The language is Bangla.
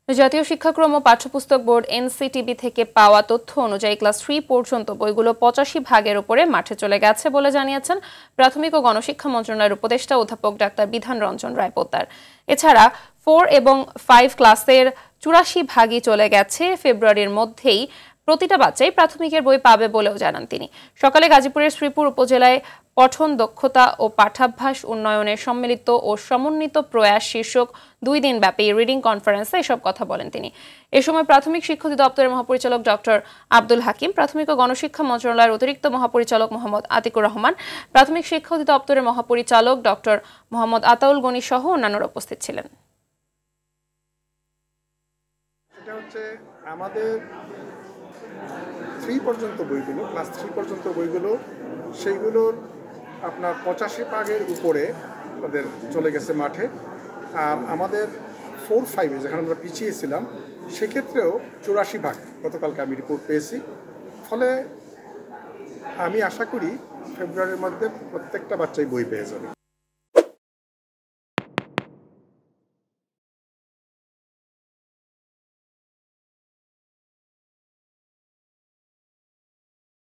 জাতীয় শিক্ষাক্রম ও পাঠ্যপুস্তক বোর্ড এনসিটিবি থেকে পাওয়া তথ্য অনুযায়ী ক্লাস 3 পর্যন্ত বইগুলো 85% উপরে মাঠে চলে গেছে বলে জানিয়েছেন প্রাথমিক ও গণশিক্ষা মন্ত্রণালয়ের উপদেষ্টা অধ্যাপক ডাক্তার বিধান রঞ্জন রায় পোদ্দার। এছাড়া 4 এবং 5 ক্লাসের 84% চলে গেছে। ফেব্রুয়ারির মধ্যেই প্রতিটা বাচ্চাই প্রাথমিকের বই পাবে বলেও জানান তিনি। সকালে গাজীপুরের শ্রীপুর উপজেলায় পঠন দক্ষতা ও পাঠাভ্যাস উন্নয়নের সম্মিলিত ও সমন্বিত প্রয়াস শীর্ষক 2 দিন ব্যাপী রিডিং কনফারেন্সে এসব কথা বলেন তিনি। এ সময় প্রাথমিক শিক্ষা অধিদপ্তরের মহাপরিচালক ডক্টর আব্দুল হাকিম, প্রাথমিক ও গণশিক্ষা মন্ত্রণালয়ের অতিরিক্ত মহাপরিচালক মোহাম্মদ আতিকুর রহমান, প্রাথমিক শিক্ষা অধিদপ্তরের মহাপরিচালক ডক্টর মোহাম্মদ আতাউল গনি সহ অন্যান্যরা উপস্থিত ছিলেন। এটা হচ্ছে আমাদের 3 পর্যন্ত বইগুলো, ক্লাস 3 পর্যন্ত বইগুলো, সেইগুলোর আপনার 85% উপরে তাদের চলে গেছে মাঠে। আর আমাদের 4-5 যেখানে আমরা পিছিয়ে ছিলাম সেক্ষেত্রেও 84% গতকালকে আমি রিপোর্ট পেয়েছি। ফলে আমি আশা করি ফেব্রুয়ারির মধ্যে প্রত্যেকটা বাচ্চাই বই পেয়ে যাবে।